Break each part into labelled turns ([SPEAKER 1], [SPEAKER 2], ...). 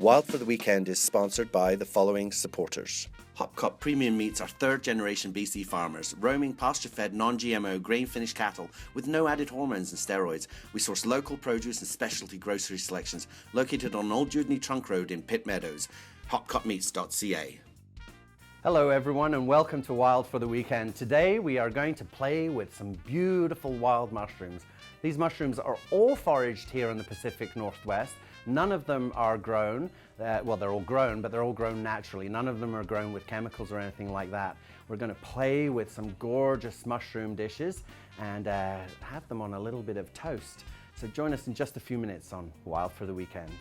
[SPEAKER 1] Wild for the Weekend is sponsored by the following supporters.
[SPEAKER 2] Hopcop Premium Meats are third-generation BC farmers, roaming pasture-fed, non-GMO, grain-finished cattle with no added hormones and steroids. We source local produce and specialty grocery selections located on Old Dewdney Trunk Road in Pitt Meadows. hopcopmeats.ca.
[SPEAKER 3] Hello everyone and welcome to Wild for the Weekend. Today we are going to play with some beautiful wild mushrooms. These mushrooms are all foraged here in the Pacific Northwest. None of them are grown, well they're all grown, but they're all grown naturally. None of them are grown with chemicals or anything like that. We're going to play with some gorgeous mushroom dishes and have them on a little bit of toast. So join us in just a few minutes on Wild for the Weekend.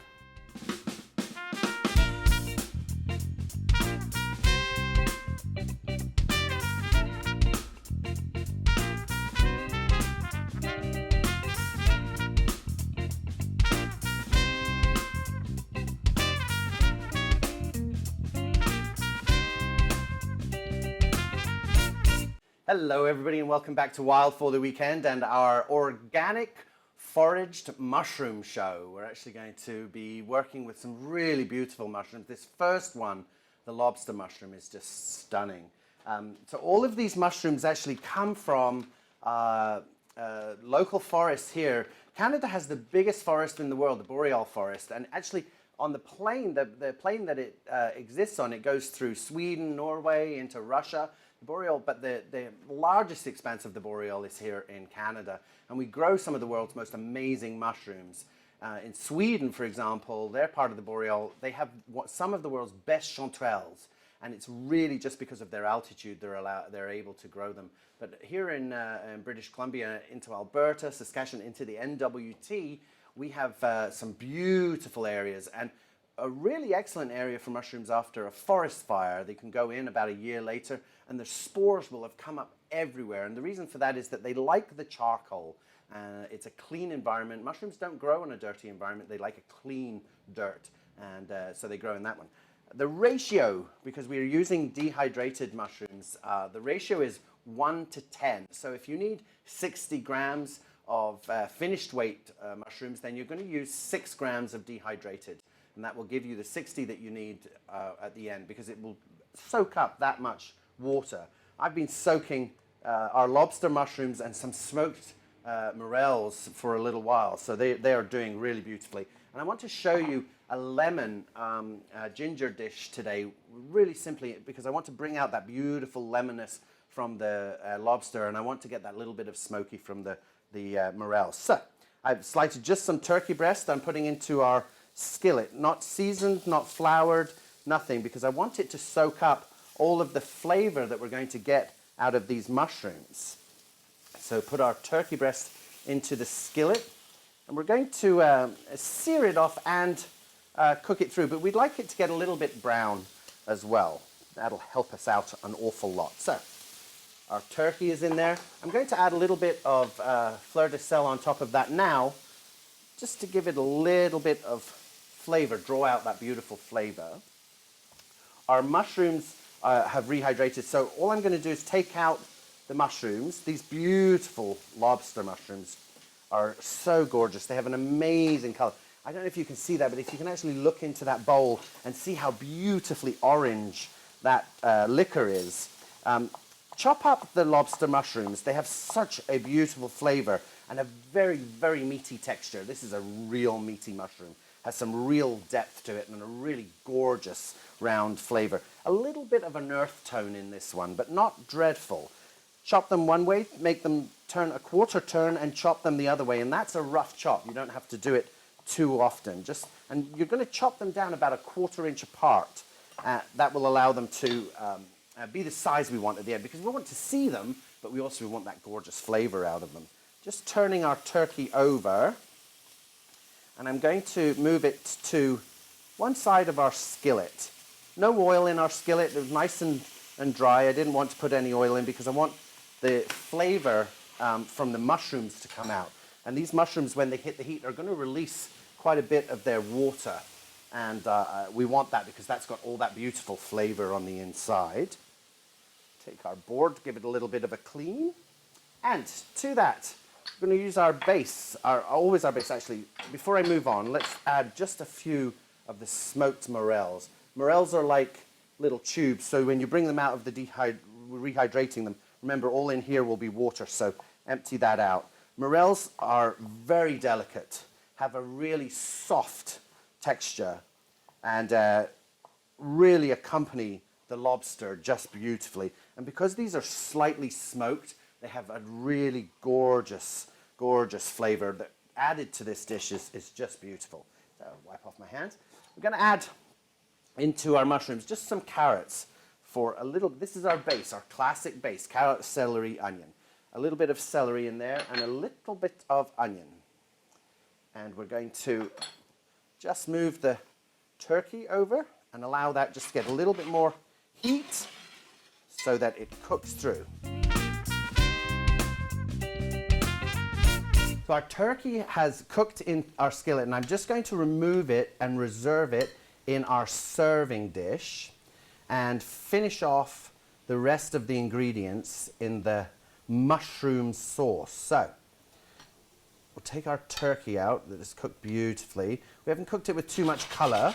[SPEAKER 3] Hello everybody and welcome back to Wild for the Weekend and our organic foraged mushroom show. We're actually going to be working with some really beautiful mushrooms. This first one, the lobster mushroom, is just stunning. So all of these mushrooms actually come from local forests here. Canada has the biggest forest in the world, the boreal forest, and actually on the plain, the plain that it exists on, it goes through Sweden, Norway, into Russia. Boreal, but the largest expanse of the boreal is here in Canada, and we grow some of the world's most amazing mushrooms. In Sweden, for example, their part of the boreal, they have some of the world's best chanterelles, and it's really just because of their altitude they're able to grow them. But here in British Columbia, into Alberta, Saskatchewan, into the NWT, we have some beautiful areas, and a really excellent area for mushrooms after a forest fire. They can go in about a year later and their spores will have come up everywhere. And the reason for that is that they like the charcoal. It's a clean environment. Mushrooms don't grow in a dirty environment. They like a clean dirt. And so they grow in that one. The ratio, because we are using dehydrated mushrooms, the ratio is 1 to 10. So if you need 60 grams of finished weight mushrooms, then you're going to use 6 grams of dehydrated. And that will give you the 60 that you need at the end, because it will soak up that much water. I've been soaking our lobster mushrooms and some smoked morels for a little while, so they are doing really beautifully. And I want to show you a lemon ginger dish today, really simply because I want to bring out that beautiful lemoniness from the lobster, and I want to get that little bit of smoky from the morels. So I've sliced just some turkey breast I'm putting into our skillet, not seasoned, not floured, nothing, because I want it to soak up all of the flavor that we're going to get out of these mushrooms. So put our turkey breast into the skillet, and we're going to sear it off and cook it through, but we'd like it to get a little bit brown as well. That'll help us out an awful lot. So our turkey is in there. I'm going to add a little bit of fleur de sel on top of that now, just to give it a little bit of flavor, draw out that beautiful flavor. Our mushrooms have rehydrated, so all I'm going to do is take out the mushrooms. These beautiful lobster mushrooms are so gorgeous. They have an amazing color. I don't know if you can see that, but if you can actually look into that bowl and see how beautifully orange that liquor is. Chop up the lobster mushrooms. They have such a beautiful flavor and a very, very meaty texture. This is a real meaty mushroom. Has some real depth to it and a really gorgeous round flavor. A little bit of an earth tone in this one, but not dreadful. Chop them one way, make them turn a quarter turn and chop them the other way, and that's a rough chop. You don't have to do it too often. And you're going to chop them down about a 1/4 inch apart. That will allow them to be the size we want at the end, because we want to see them, but we also want that gorgeous flavor out of them. Just turning our turkey over, and I'm going to move it to one side of our skillet. No oil in our skillet. It was nice and dry. I didn't want to put any oil in because I want the flavor from the mushrooms to come out. And these mushrooms, when they hit the heat, are going to release quite a bit of their water. And we want that because that's got all that beautiful flavor on the inside. Take our board, give it a little bit of a clean. And to that, we're going to use our base, always our base actually. Before I move on, let's add just a few of the smoked morels. Morels are like little tubes, so when you bring them out of the rehydrating them, remember all in here will be water, so empty that out. Morels are very delicate, have a really soft texture, and really accompany the lobster just beautifully. And because these are slightly smoked, they have a really gorgeous, gorgeous flavor that added to this dish is just beautiful. So wipe off my hands. We're going to add into our mushrooms just some carrots for a little. This is our base, our classic base: carrot, celery, onion. A little bit of celery in there and a little bit of onion. And we're going to just move the turkey over and allow that just to get a little bit more heat so that it cooks through. So our turkey has cooked in our skillet, and I'm just going to remove it and reserve it in our serving dish and finish off the rest of the ingredients in the mushroom sauce. So we'll take our turkey out that is cooked beautifully. We haven't cooked it with too much color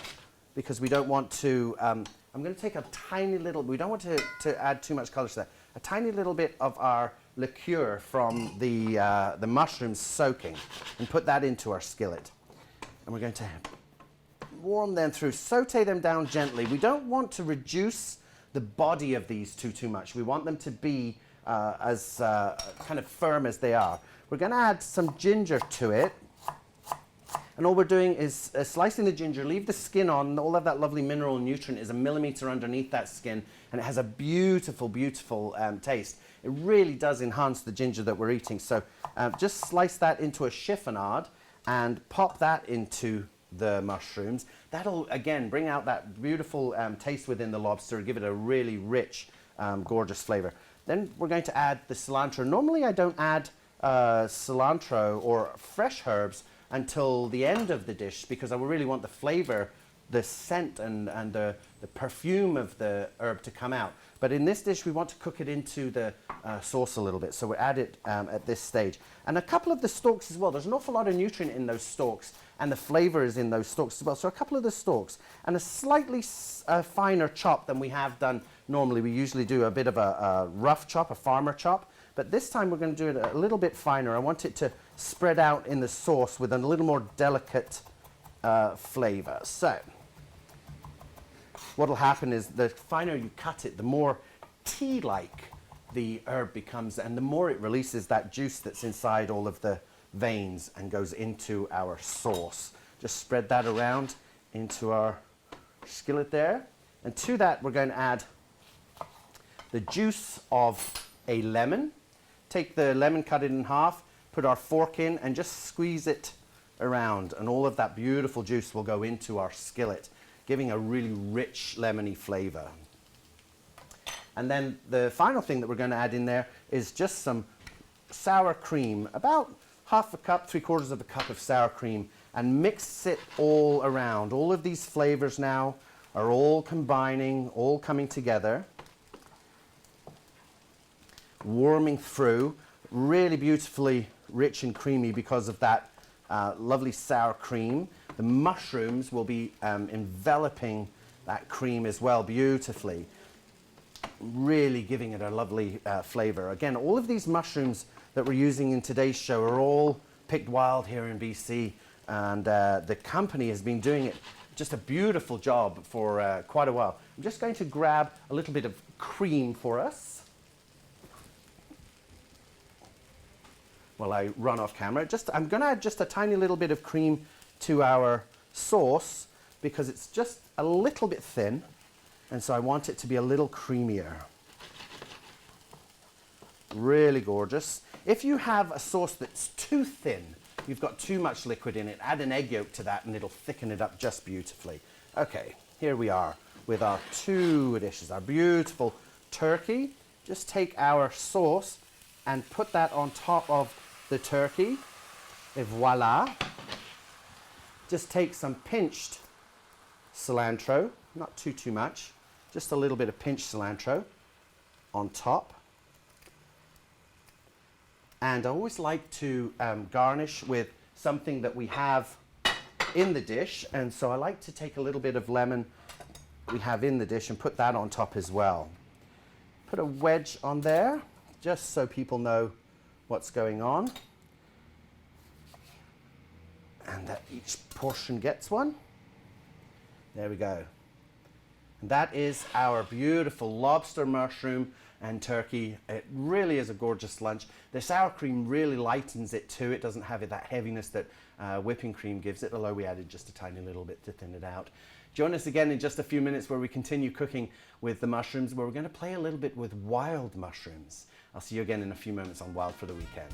[SPEAKER 3] because we don't want to, I'm going to take a tiny little, we don't want to add too much color to that, a tiny little bit of our liqueur from the mushrooms soaking and put that into our skillet. And we're going to warm them through, saute them down gently. We don't want to reduce the body of these too much. We want them to be as kind of firm as they are. We're going to add some ginger to it. And all we're doing is slicing the ginger, leave the skin on. All of that lovely mineral nutrient is a millimeter underneath that skin, and it has a beautiful, beautiful taste. It really does enhance the ginger that we're eating. So just slice that into a chiffonade and pop that into the mushrooms. That'll, again, bring out that beautiful taste within the lobster, give it a really rich, gorgeous flavor. Then we're going to add the cilantro. Normally I don't add cilantro or fresh herbs until the end of the dish because I really want the flavor, the scent and the perfume of the herb to come out. But in this dish we want to cook it into the sauce a little bit, so we add it at this stage. And a couple of the stalks as well. There's an awful lot of nutrient in those stalks, and the flavor is in those stalks as well. So a couple of the stalks and a slightly finer chop than we have done normally. We usually do a bit of a rough chop, a farmer chop. But this time we're going to do it a little bit finer. I want it to spread out in the sauce with a little more delicate flavor. So what will happen is the finer you cut it, the more tea-like the herb becomes, and the more it releases that juice that's inside all of the veins and goes into our sauce. Just spread that around into our skillet there. And to that we're going to add the juice of a lemon. Take the lemon, cut it in half, put our fork in and just squeeze it around, and all of that beautiful juice will go into our skillet, giving a really rich lemony flavor. And then the final thing that we're going to add in there is just some sour cream, about half a cup, 3/4 of a cup of sour cream, and mix it all around. All of these flavors now are all combining, all coming together, warming through, really beautifully rich and creamy because of that lovely sour cream. The mushrooms will be enveloping that cream as well beautifully, really giving it a lovely flavor. Again, all of these mushrooms that we're using in today's show are all picked wild here in BC, and the company has been doing it just a beautiful job for quite a while. I'm just going to grab a little bit of cream for us while I run off camera. I'm going to add just a tiny little bit of cream to our sauce because it's just a little bit thin, and so I want it to be a little creamier. Really gorgeous. If you have a sauce that's too thin, you've got too much liquid in it, add an egg yolk to that and it'll thicken it up just beautifully. Okay, here we are with our two dishes, our beautiful turkey. Just take our sauce and put that on top of the turkey, et voila. Just take some pinched cilantro, not too much, just a little bit of pinched cilantro on top. And I always like to garnish with something that we have in the dish, and so I like to take a little bit of lemon we have in the dish and put that on top as well. Put a wedge on there, just so people know what's going on. And that each portion gets one. There we go. And that is our beautiful lobster, mushroom, and turkey. It really is a gorgeous lunch. The sour cream really lightens it too. It doesn't have that heaviness that whipping cream gives it, although we added just a tiny little bit to thin it out. Join us again in just a few minutes where we continue cooking with the mushrooms, where we're going to play a little bit with wild mushrooms. I'll see you again in a few moments on Wild for the Weekend.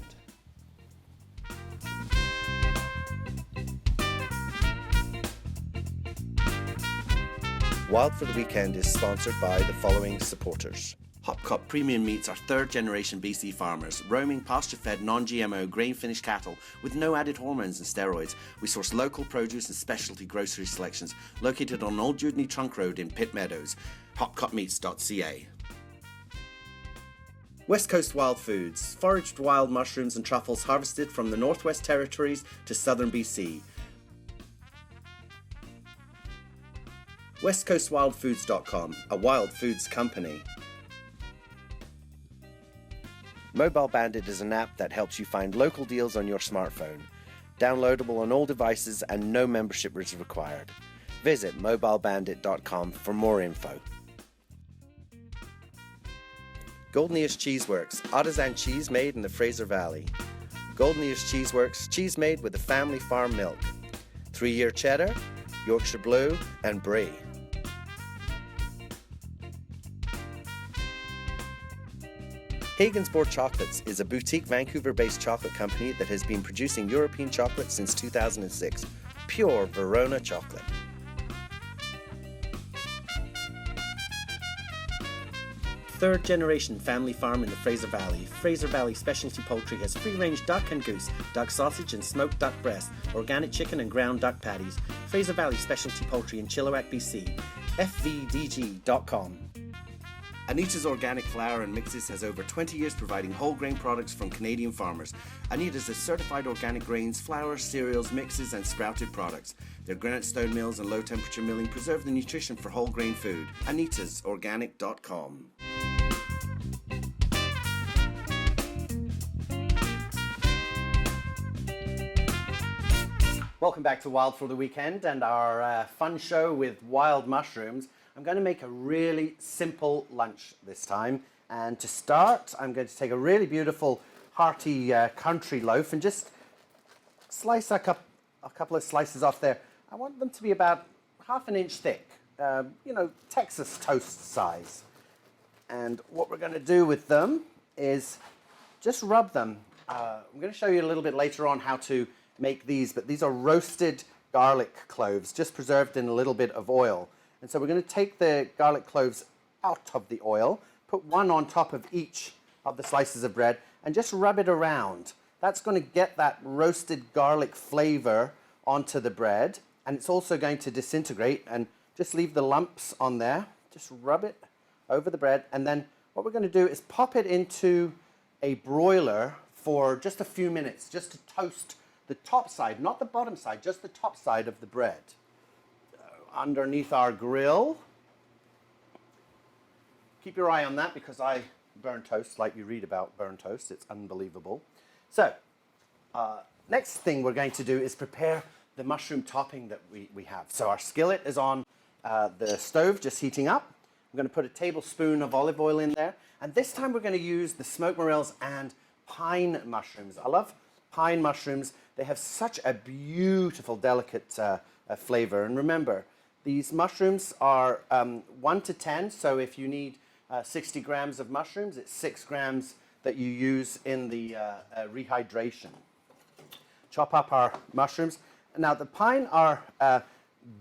[SPEAKER 1] Wild for the Weekend is sponsored by the following supporters.
[SPEAKER 2] Hopcop Premium Meats are third-generation BC farmers, roaming pasture-fed, non-GMO, grain-finished cattle with no added hormones and steroids. We source local produce and specialty grocery selections located on Old Dewdney Trunk Road in Pitt Meadows. hopcopmeats.ca. West Coast Wild Foods, foraged wild mushrooms and truffles harvested from the Northwest Territories to southern BC. westcoastwildfoods.com, a wild foods company.
[SPEAKER 1] Mobile Bandit is an app that helps you find local deals on your smartphone. Downloadable on all devices and no membership is required. Visit mobilebandit.com for more info. Golden Ears Cheeseworks, artisan cheese made in the Fraser Valley. Golden Ears Cheeseworks, cheese made with the family farm milk. 3-year cheddar, Yorkshire Blue, and Brie. Hagen's Board Chocolates is a boutique Vancouver-based chocolate company that has been producing European chocolate since 2006. Pure Verona chocolate.
[SPEAKER 2] Third generation family farm in the Fraser Valley. Fraser Valley Specialty Poultry has free-range duck and goose, duck sausage and smoked duck breast, organic chicken and ground duck patties. Fraser Valley Specialty Poultry in Chilliwack, BC. fvdg.com. Anita's Organic Flour and Mixes has over 20 years providing whole grain products from Canadian farmers. Anita's is certified organic grains, flour, cereals, mixes, and sprouted products. Their granite stone mills and low temperature milling preserve the nutrition for whole grain food. AnitasOrganic.com.
[SPEAKER 3] Welcome back to Wild for the Weekend and our fun show with wild mushrooms. I'm going to make a really simple lunch this time. And to start, I'm going to take a really beautiful, hearty country loaf and just slice a couple of slices off there. I want them to be about half an inch thick, Texas toast size. And what we're going to do with them is just rub them. I'm going to show you a little bit later on how to make these, but these are roasted garlic cloves, just preserved in a little bit of oil. And so we're going to take the garlic cloves out of the oil, put one on top of each of the slices of bread, and just rub it around. That's going to get that roasted garlic flavor onto the bread, and it's also going to disintegrate, and just leave the lumps on there. Just rub it over the bread, and then what we're going to do is pop it into a broiler for just a few minutes, just to toast the top side, not the bottom side, just the top side of the bread. Underneath our grill. Keep your eye on that because I burn toast like you read about burn toast. It's unbelievable. So, next thing we're going to do is prepare the mushroom topping that we have. So our skillet is on the stove, just heating up. I'm going to put a tablespoon of olive oil in there. And this time we're going to use the smoked morels and pine mushrooms. I love pine mushrooms. They have such a beautiful, delicate flavor. And remember, these mushrooms are 1 to 10, so if you need 60 grams of mushrooms, it's 6 grams that you use in the rehydration. Chop up our mushrooms. Now, the pine are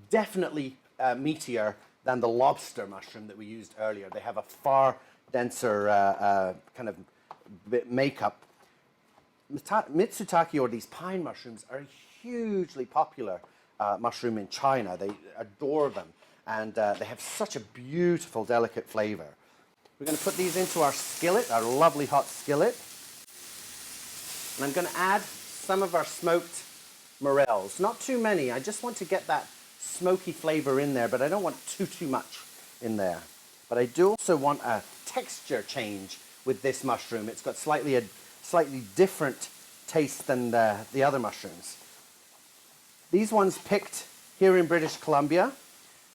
[SPEAKER 3] definitely meatier than the lobster mushroom that we used earlier. They have a far denser kind of makeup. Mitsutake, or these pine mushrooms, are hugely popular mushroom in China. They adore them, and they have such a beautiful, delicate flavor. We're going to put these into our skillet, our lovely hot skillet, and I'm going to add some of our smoked morels. Not too many. I just want to get that smoky flavor in there, but I don't want too much in there. But I do also want a texture change with this mushroom. It's got a slightly different taste than the other mushrooms. These ones picked here in British Columbia.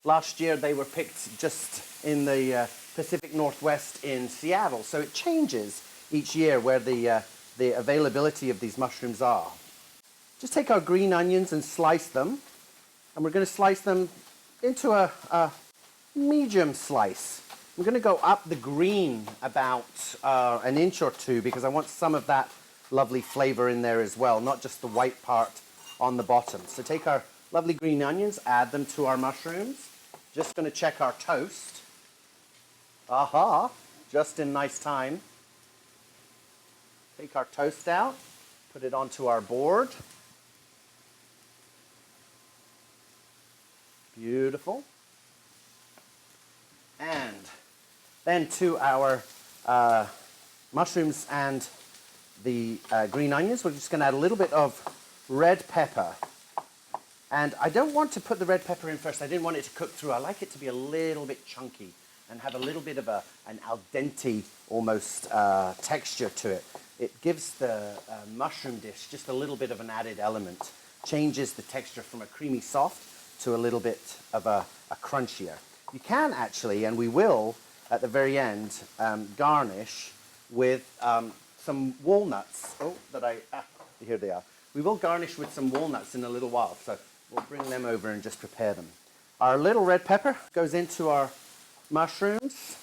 [SPEAKER 3] Last year they were picked just in the Pacific Northwest in Seattle. So it changes each year where the availability of these mushrooms are. Just take our green onions and slice them. And we're going to slice them into a medium slice. I'm going to go up the green about an inch or two because I want some of that lovely flavor in there as well, not just the white part on the bottom. So take our lovely green onions, add them to our mushrooms. Just going to check our toast. Aha, just in nice time. Take our toast out, put it onto our board. Beautiful. And then to our mushrooms and the green onions, we're just going to add a little bit of red pepper. And I don't want to put the red pepper in first. I didn't want it to cook through. I like it to be a little bit chunky and have a little bit of an al dente almost texture to it. It gives the mushroom dish just a little bit of an added element. Changes the texture from a creamy soft to a little bit of a crunchier. You can actually, and we will at the very end, garnish with some walnuts. Oh, here they are. We will garnish with some walnuts in a little while, so we'll bring them over and just prepare them. Our little red pepper goes into our mushrooms.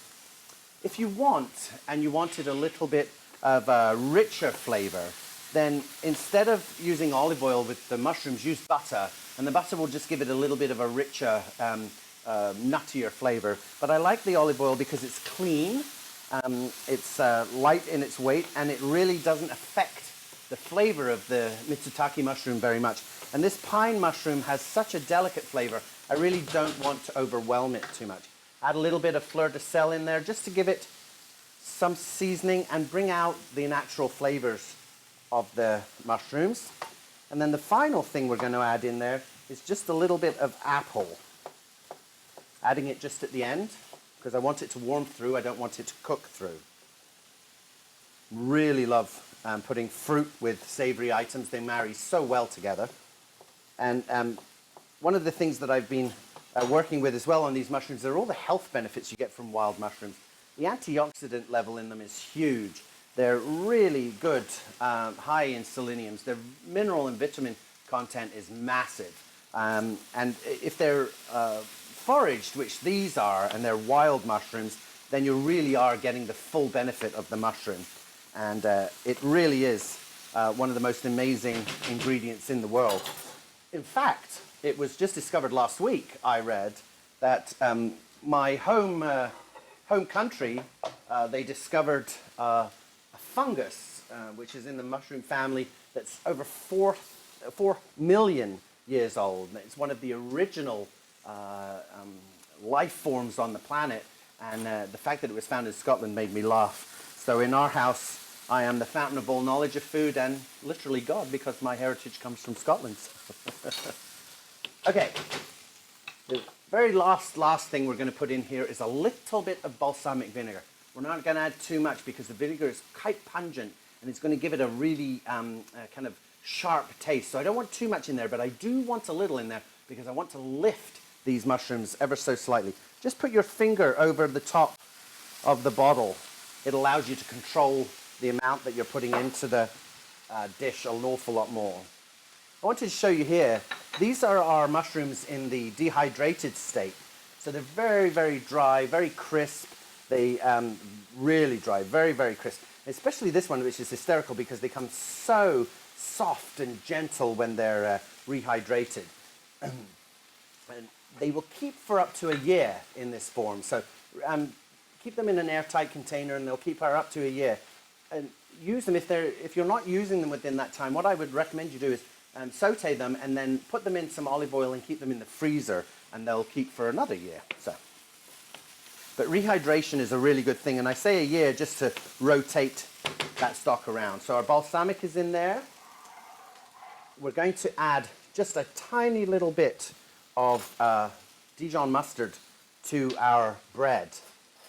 [SPEAKER 3] If you want, and you wanted a little bit of a richer flavor, then instead of using olive oil with the mushrooms, use butter, and the butter will just give it a little bit of a richer, nuttier flavor. But I like the olive oil because it's clean, it's light in its weight, and it really doesn't affect the flavor of the Mitsutake mushroom very much. And this pine mushroom has such a delicate flavor, I really don't want to overwhelm it too much. Add a little bit of fleur de sel in there just to give it some seasoning and bring out the natural flavors of the mushrooms. And then the final thing we're going to add in there is just a little bit of apple. Adding it just at the end because I want it to warm through, I don't want it to cook through. Really love putting fruit with savory items. They marry so well together. And one of the things that I've been working with as well on these mushrooms are all the health benefits you get from wild mushrooms. The antioxidant level in them is huge. They're really good, high in seleniums. Their mineral and vitamin content is massive. And if they're foraged, which these are, and they're wild mushrooms, then you really are getting the full benefit of the mushroom. And it really is one of the most amazing ingredients in the world. In fact, it was just discovered last week, I read, that my home country, they discovered a fungus, which is in the mushroom family, that's over 4 million years old. It's one of the original life forms on the planet, and the fact that it was found in Scotland made me laugh. So in our house, I am the fountain of all knowledge of food and literally God, because my heritage comes from Scotland. Okay, the very last thing we're going to put in here is a little bit of balsamic vinegar. We're not going to add too much because the vinegar is quite pungent and it's going to give it a really kind of sharp taste. So I don't want too much in there, but I do want a little in there because I want to lift these mushrooms ever so slightly. Just put your finger over the top of the bottle. It allows you to control the amount that you're putting into the dish an awful lot more. I wanted to show you here, these are our mushrooms in the dehydrated state. So they're very, very dry, very crisp. They really dry, very, very crisp. Especially this one, which is hysterical because they come so soft and gentle when they're rehydrated. And they will keep for up to a year in this form. So keep them in an airtight container and they'll keep for up to a year. And use them if you're not using them within that time. What I would recommend you do is saute them and then put them in some olive oil and keep them in the freezer, and they'll keep for another year. But rehydration is a really good thing, and I say a year just to rotate that stock around. So our balsamic is in there. we're going to add just a tiny little bit of Dijon mustard to our bread.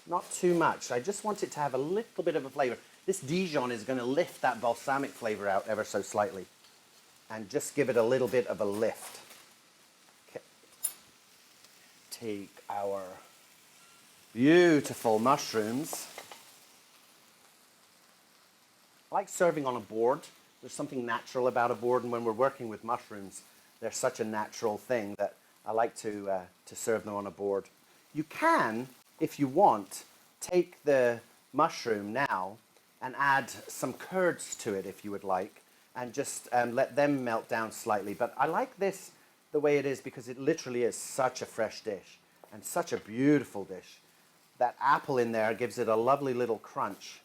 [SPEAKER 3] Not too much. I just want it to have a little bit of a flavor. This Dijon is going to lift that balsamic flavor out ever so slightly and just give it a little bit of a lift. Okay. Take our beautiful mushrooms. I like serving on a board. There's something natural about a board, and when we're working with mushrooms, they're such a natural thing that I like to serve them on a board. You can, if you want, take the mushroom now and add some curds to it if you would like, and just let them melt down slightly. But I like this the way it is because it literally is such a fresh dish and such a beautiful dish. That apple in there gives it a lovely little crunch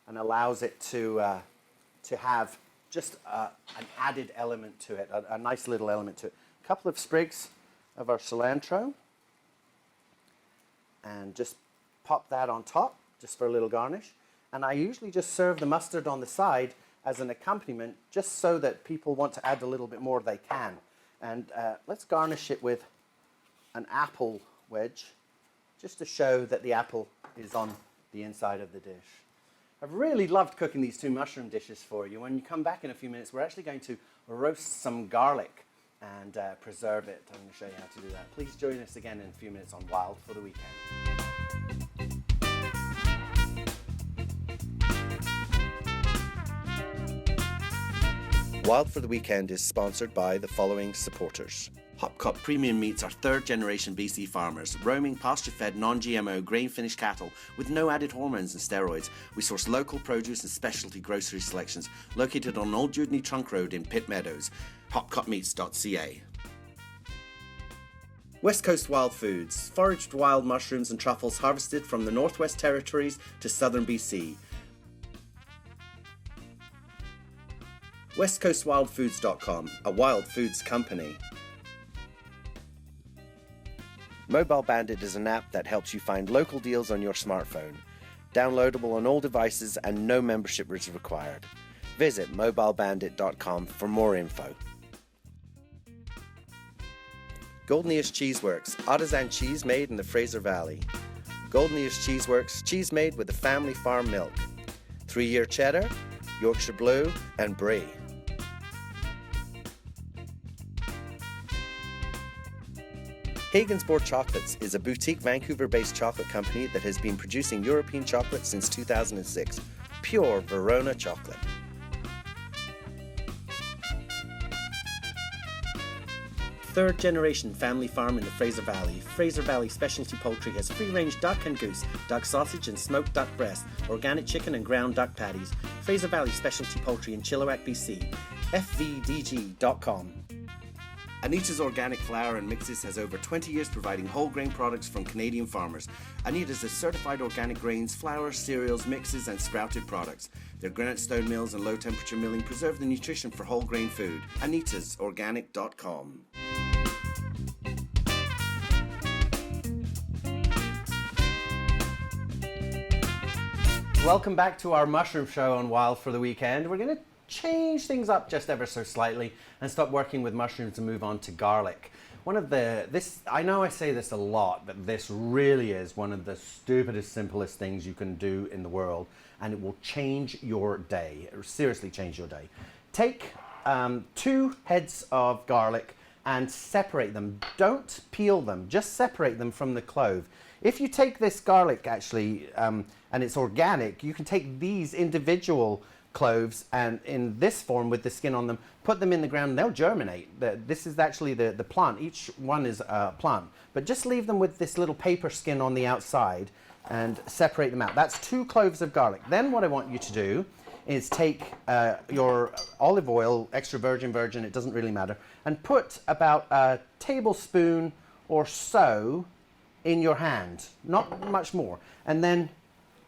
[SPEAKER 3] and allows it to have just an added element to it, a nice little element to it. A couple of sprigs of our cilantro, and just pop that on top, just for a little garnish. And I usually just serve the mustard on the side as an accompaniment, just so that people want to add a little bit more, they can. And let's garnish it with an apple wedge, just to show that the apple is on the inside of the dish. I've really loved cooking these two mushroom dishes for you. When you come back in a few minutes, we're actually going to roast some garlic and preserve it. I'm going to show you how to do that. Please join us again in a few minutes on Wild for the Weekend.
[SPEAKER 1] Wild for the Weekend is sponsored by the following supporters.
[SPEAKER 2] Hopcop Premium Meats are third-generation BC farmers, roaming pasture-fed, non-GMO, grain-finished cattle with no added hormones and steroids. We source local produce and specialty grocery selections located on Old Dewdney Trunk Road in Pitt Meadows. hopcopmeats.ca. West Coast Wild Foods, foraged wild mushrooms and truffles harvested from the Northwest Territories to southern BC. westcoastwildfoods.com, a wild foods company.
[SPEAKER 1] Mobile Bandit is an app that helps you find local deals on your smartphone. Downloadable on all devices and no membership is required. Visit mobilebandit.com for more info. Golden Ears Cheeseworks, artisan cheese made in the Fraser Valley. Golden Ears Cheeseworks, cheese made with the family farm milk. 3-year cheddar, Yorkshire Blue, and Brie. Hagen's Board Chocolates is a boutique Vancouver-based chocolate company that has been producing European chocolate since 2006. Pure Verona chocolate.
[SPEAKER 2] Third-generation family farm in the Fraser Valley. Fraser Valley Specialty Poultry has free-range duck and goose, duck sausage and smoked duck breast, organic chicken and ground duck patties. Fraser Valley Specialty Poultry in Chilliwack, BC. fvdg.com. Anita's Organic Flour and Mixes has over 20 years providing whole grain products from Canadian farmers. Anita's is certified organic grains, flour, cereals, mixes and sprouted products. Their granite stone mills and low temperature milling preserve the nutrition for whole grain food. AnitasOrganic.com.
[SPEAKER 3] Welcome back to our mushroom show on Wild for the Weekend. We're going to change things up just ever so slightly and stop working with mushrooms and move on to garlic. I know I say this a lot, but this really is one of the stupidest, simplest things you can do in the world, and it will change your day. It will seriously change your day. Take 2 heads of garlic and separate them. Don't peel them, just separate them from the clove. If you take this garlic actually, and it's organic, you can take these individual cloves and in this form with the skin on them, put them in the ground and they'll germinate. This is actually the plant. Each one is a plant. But just leave them with this little paper skin on the outside and separate them out. That's 2 cloves of garlic. Then what I want you to do is take your olive oil, extra virgin, it doesn't really matter, and put about a tablespoon or so in your hand, not much more, and then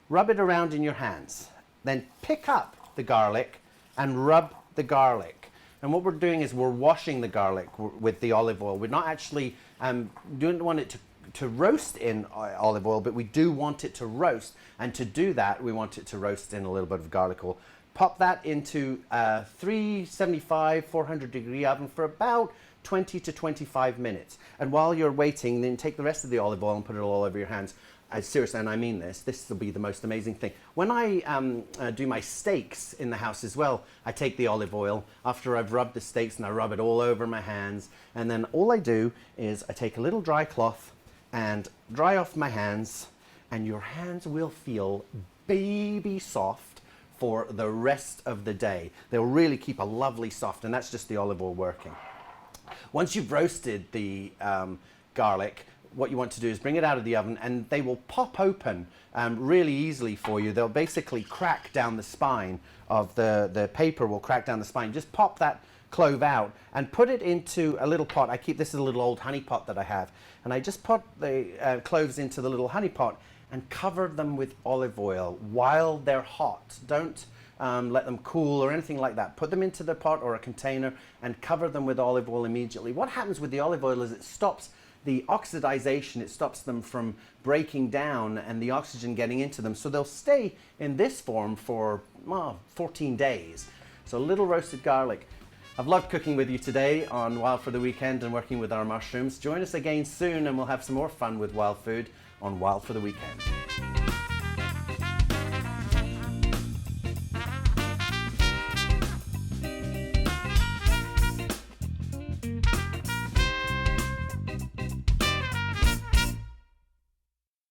[SPEAKER 3] rub it around in your hands. Then pick up the garlic and rub the garlic. And what we're doing is we're washing the garlic with the olive oil. We're not actually, don't want it to roast in olive oil, but we do want it to roast. And to do that, we want it to roast in a little bit of garlic oil. Pop that into a 375, 400 degree oven for about 20 to 25 minutes. And while you're waiting, then take the rest of the olive oil and put it all over your hands. Seriously, and I mean this will be the most amazing thing. When I do my steaks in the house as well, I take the olive oil after I've rubbed the steaks and I rub it all over my hands. And then all I do is I take a little dry cloth and dry off my hands, and your hands will feel baby soft for the rest of the day. They'll really keep a lovely soft, and that's just the olive oil working. Once you've roasted the garlic, what you want to do is bring it out of the oven, and they will pop open really easily for you. They'll basically crack down the spine of the paper will crack down the spine. Just pop that clove out and put it into a little pot. This is a little old honey pot that I have, and I just put the cloves into the little honey pot and cover them with olive oil while they're hot. Don't let them cool or anything like that. Put them into the pot or a container and cover them with olive oil immediately. What happens with the olive oil is it stops the oxidization, it stops them from breaking down and the oxygen getting into them. So they'll stay in this form for 14 days. So a little roasted garlic. I've loved cooking with you today on Wild for the Weekend and working with our mushrooms. Join us again soon and we'll have some more fun with wild food on Wild for the Weekend.